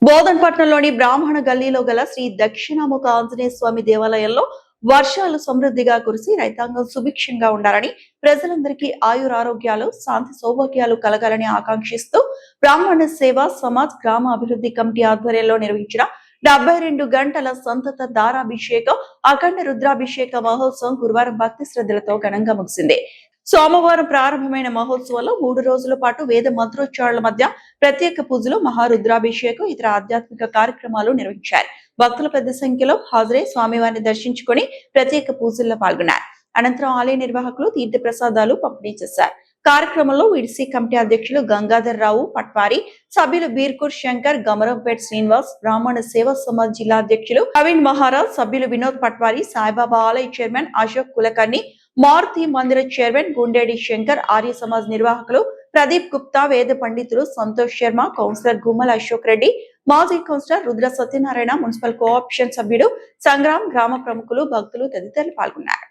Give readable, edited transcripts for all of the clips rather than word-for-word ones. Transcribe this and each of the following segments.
బోధన్పట్నంలోని బ్రాహ్మణ గల్లీలో గల శ్రీ దక్షిణాముఖ ఆంజనేయ స్వామి దేవాలయంలో వర్షాలు సమృద్ధిగా కురిసి రైతాంగం సుభిక్షంగా ఉండాలని, ప్రజలందరికీ ఆయురారోగ్యాలు, శాంతి సౌభాగ్యాలు కలగాలని ఆకాంక్షిస్తూ బ్రాహ్మణ సేవా సమాజ్ గ్రామ అభివృద్ధి కమిటీ ఆధ్వర్యంలో నిర్వహించిన 72 గంటల సంతత దారాభిషేకం అఖండ రుద్రాభిషేక మహోత్సవం గురువారం భక్తి శ్రద్ధలతో ఘనంగా ముగిసింది. సోమవారం ప్రారంభమైన మహోత్సవంలో 3 రోజుల పాటు వేద మంత్రోచ్చారణల మధ్య ప్రత్యేక పూజలు, మహారుద్రాభిషేకం, ఇతర ఆధ్యాత్మిక కార్యక్రమాలు నిర్వహించారు. భక్తులు పెద్ద సంఖ్యలో హాజరై స్వామివారిని దర్శించుకుని ప్రత్యేక పూజల్లో పాల్గొన్నారు. అనంతరం ఆలయ నిర్వాహకులు తీర్థ ప్రసాదాలు పంపిణీ చేశారు. కార్యక్రమంలో విడిసి కమిటీ అధ్యక్షులు గంగాధర్ రావు పట్వారి, సభ్యులు బీర్కూర్ శంకర్, గమరంపేట్ శ్రీనివాస్, బ్రాహ్మణ సేవా సమాజ్ జిల్లా అధ్యక్షులు ప్రవీణ్ మహారాజ్, సభ్యులు వినోద్ పట్వారి, సాయిబాబా ఆలయ చైర్మన్ అశోక్ కులకర్ణి, మారుతి మందిర చైర్మన్ గుండేడి శంకర్, ఆర్య సమాజ్ నిర్వాహకులు ప్రదీప్ గుప్తా, వేద పండితులు సంతోష్ శర్మ, కౌన్సిలర్ గుమ్మల అశోక్ రెడ్డి, మాజీ councillor Rudra Satyanarayana, municipal cooption సభ్యుడు సంగ్రామ్, గ్రామ ప్రముఖులు, భక్తులు తదితరులు పాల్గొన్నారు.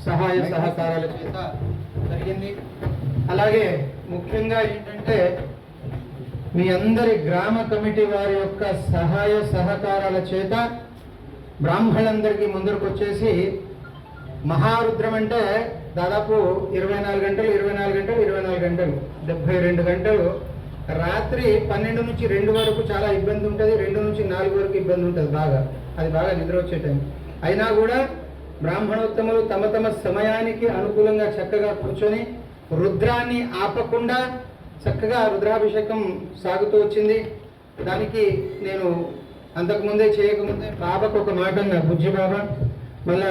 సహాయ సహకారాల చేత జరిగింది. అలాగే ముఖ్యంగా ఏంటంటే మీ అందరి గ్రామ కమిటీ వారి యొక్క సహాయ సహకారాల చేత బ్రాహ్మణులందరికీ ముందరకు వచ్చేసి మహారుద్రం అంటే దాదాపు 24 గంటలు 72 గంటలు రాత్రి 12 నుంచి 2 వరకు చాలా ఇబ్బంది ఉంటుంది, 2 నుంచి 4 వరకు ఇబ్బంది ఉంటుంది, అది బాగా నిద్ర వచ్చే టైం. అయినా కూడా బ్రాహ్మణోత్తములు తమ తమ సమయానికి అనుకూలంగా చక్కగా కూర్చొని రుద్రాన్ని ఆపకుండా చక్కగా రుద్రాభిషేకం సాగుతూ వచ్చింది. దానికి నేను అంతకుముందే చేయకముందే బాబాకు ఒక మాట అన్నా, బుజ్జి బాబా మళ్ళా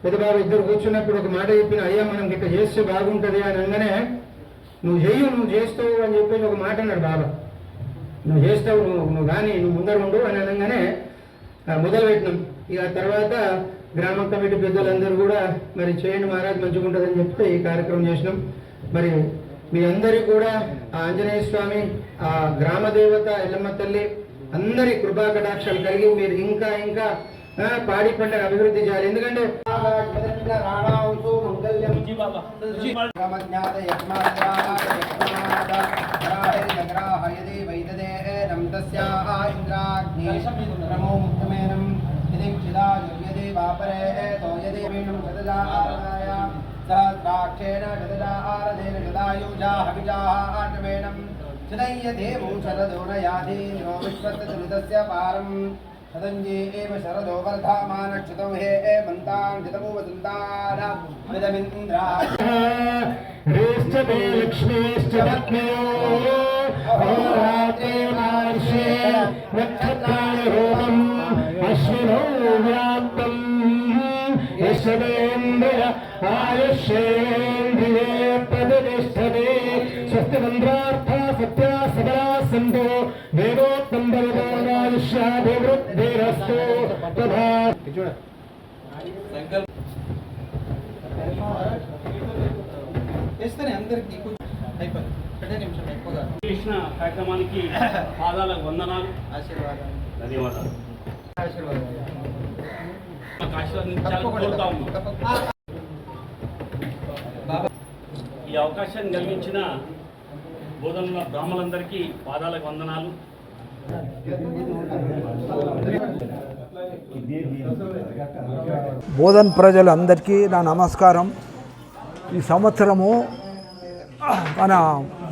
పెద్ద బాబా ఇద్దరు కూర్చున్నప్పుడు ఒక మాట చెప్పిన, అయ్యా మనం ఇట్లా చేస్తే బాగుంటుంది అని అనగానే నువ్వు చేస్తావు అని చెప్పేసి ఒక మాట అన్నాడు బాబా. నువ్వు చేస్తావు, నువ్వు కానీ నువ్వు ముందర ఉండు అని అనగానే మొదలుపెట్టినాం. ఇక తర్వాత గ్రామ కమిటీ పెద్దలందరూ కూడా మరి చేయండి మహారాజ్ మంచిగా ఉంటుందని చెప్తే ఈ కార్యక్రమం చేసినాం. మరి మీ అందరికీ కూడా ఆ ఆంజనేయ స్వామి, ఆ గ్రామ దేవత ఎల్లమ్మ తల్లి అందరి కృపా కటాక్షాలు కలిగి మీరు ఇంకా ఇంకా పాడి పంటను అభివృద్ధి చేయాలి. ఎందుకంటే वापरे तो यदि वीणुं शतजाराय सहस्राक्षेण शतजारदेन शतायुजा हविजाटवेणं शतय्यदेवं शरदो न याधीनो विश्वस्य पारम् शतञ्जी एव शरदो वर्धामानक्षतो हे एवन्तां शतमु वसन्तान मिदमिन्द्राय रेष्ठते लक्ष्मीश्च पत्न्यो अहोरात्रे महर्षे नक्षत्राणि होमम् अश्विनो व्याप्तम् यशवेन्द्र आयुष्येन्द्रिये प्रतिष्ठते स्वस्ति मन्त्रार्था सत्या सबला सन्तो वेदोक्तं बलवानायुष्याभिवृद्धिरस्तु तथा అందరికీ అయిపోయింది 2 నిమిషాలు ఎక్కువగా కృష్ణ కార్యక్రమానికి పాదాలకు వందనాలు ఆశీర్వాదాలు ధన్యవాదాలు ఆశీర్వాదాలు మాకు ఆశీర్వదించాలని కోరుతా ఉన్నాం. ఈ అవకాశాన్ని కలిగించిన బోధనల బ్రాహ్మణులందరికీ పాదాలకు వందనాలు. బోధన్ ప్రజలందరికీ నా నమస్కారం. ఈ సంవత్సరము మన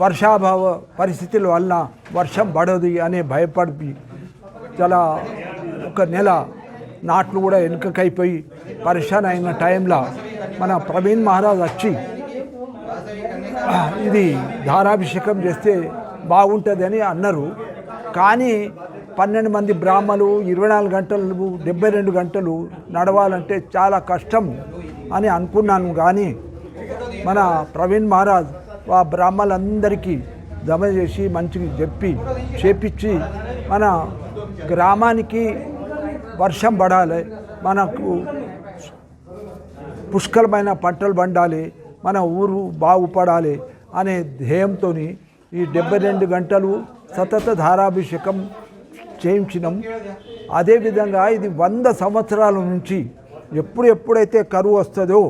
వర్షాభావ పరిస్థితుల వల్ల వర్షం పడదు అని భయపడి చాలా ఒక నెల నాట్లు కూడా వెనుకకైపోయి పరిశాన్ అయిన టైంలో మన ప్రవీణ్ మహారాజ్ వచ్చి ఇది ధారాభిషేకం చేస్తే బాగుంటుందని అన్నారు. కానీ 12 మంది బ్రాహ్మలు 24 గంటలు 72 గంటలు నడవాలంటే చాలా కష్టం అని అనుకున్నాను. కానీ మన ప్రవీణ్ మహారాజ్ ఆ బ్రాహ్మలందరికీ జమ చేసి మంచిగా చేపించి మన గ్రామానికి వర్షం పడాలి, మనకు పుష్కలమైన పంటలు పండాలి, మన ఊరు బాగుపడాలి అనే ధ్యేయంతో ఈ 72 గంటలు సతత ధారాభిషేకం చేయించినాం. అదేవిధంగా ఇది 100 సంవత్సరాల నుంచి ఎప్పుడైతే కరువు వస్తుందో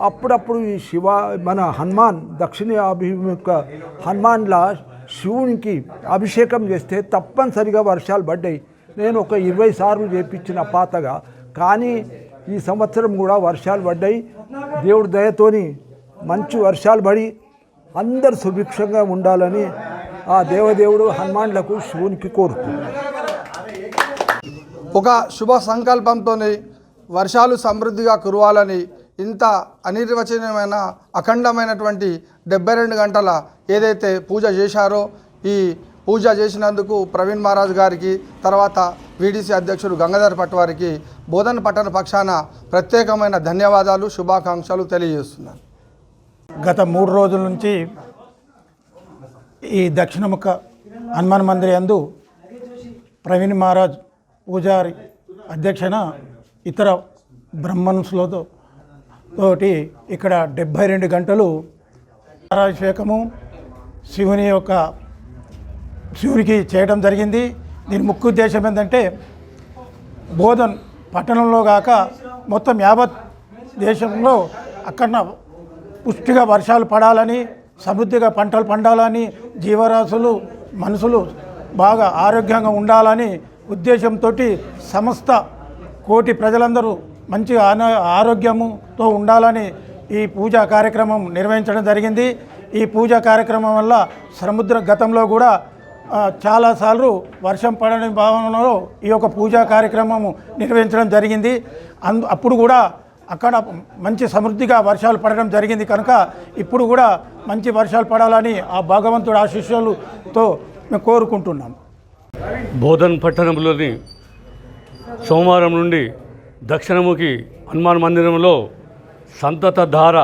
అప్పుడప్పుడు ఈ మన హనుమాన్ దక్షిణాభిముఖ హనుమాన్లా శివునికి అభిషేకం చేస్తే తప్పనిసరిగా వర్షాలు పడ్డాయి. నేను ఒక 20 సార్లు చేయించిన పాతగా, కానీ ఈ సంవత్సరం కూడా వర్షాలు పడ్డాయి. దేవుడి దయతోని మంచి వర్షాలు పడి అందరు సుభిక్షంగా ఉండాలని ఆ దేవదేవుడు హనుమాన్లకు శివునికి కోరుతున్నాను. ఒక శుభ సంకల్పంతో వర్షాలు సమృద్ధిగా కురవాలని ఇంత అనిర్వచనీయమైన అఖండమైనటువంటి 72 గంటల ఏదైతే పూజ చేశారో ఈ పూజ చేసినందుకు ప్రవీణ్ మహారాజ్ గారికి, తర్వాత వీడీసీ అధ్యక్షుడు గంగాధర్ భట్ వారికి బోధన్ పట్టణ పక్షాన ప్రత్యేకమైన ధన్యవాదాలు, శుభాకాంక్షలు తెలియజేస్తున్నాను. గత 3 రోజుల నుంచి ఈ దక్షిణముఖ హనుమాన్ మందిర్ యందు ప్రవీణ్ మహారాజ్ పూజారి అధ్యక్షన ఇతర బ్రహ్మణులతో తోటి ఇక్కడ 72 గంటలు అభిషేకము శివునికి చేయడం జరిగింది. దీని ముఖ్య ఉద్దేశం ఏంటంటే బోధన్ పట్టణంలో కాక మొత్తం యావత్ దేశంలో అక్కడ పుష్టిగా వర్షాలు పడాలని, సమృద్ధిగా పంటలు పండాలని, జీవరాశులు మనుషులు బాగా ఆరోగ్యంగా ఉండాలని ఉద్దేశంతో సమస్త కోటి ప్రజలందరూ మంచి ఆరోగ్యముతో ఉండాలని ఈ పూజా కార్యక్రమం నిర్వహించడం జరిగింది. ఈ పూజా కార్యక్రమం వల్ల సముద్ర గతంలో కూడా చాలాసార్లు వర్షం పడని భావనలో ఈ యొక్క పూజా కార్యక్రమం నిర్వహించడం జరిగింది. అప్పుడు కూడా అక్కడ మంచి సమృద్ధిగా వర్షాలు పడడం జరిగింది. కనుక ఇప్పుడు కూడా మంచి వర్షాలు పడాలని ఆ భగవంతుడి ఆశీస్సులతో మేము కోరుకుంటున్నాం. బోధన్ పట్టణంలోని సోమవారం నుండి దక్షిణముఖి హనుమాన్ మందిరంలో సంతత ధార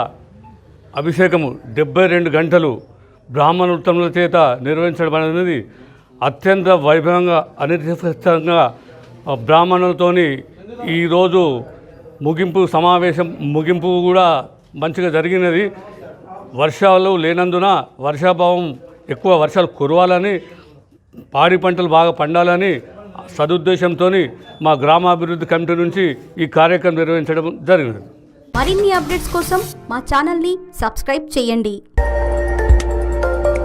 అభిషేకము 72 గంటలు బ్రాహ్మణోత్తముల చేత నిర్వహించడం అనేది అత్యంత వైభవంగా అనిర్దిష్టంగా బ్రాహ్మణులతోని ఈరోజు ముగింపు కూడా మంచిగా జరిగినది. వర్షాలు లేనందున వర్షాభావం ఎక్కువ వర్షాలు కురవాలని, పాడి పంటలు బాగా పండాలని సదుద్దేశంతో మా గ్రామాభివృద్ధి కమిటీ నుంచి ఈ కార్యక్రమం నిర్వహించడం జరిగినది. మరిన్ని అప్డేట్స్ కోసం మా ఛానల్ని సబ్స్క్రైబ్ చేయండి.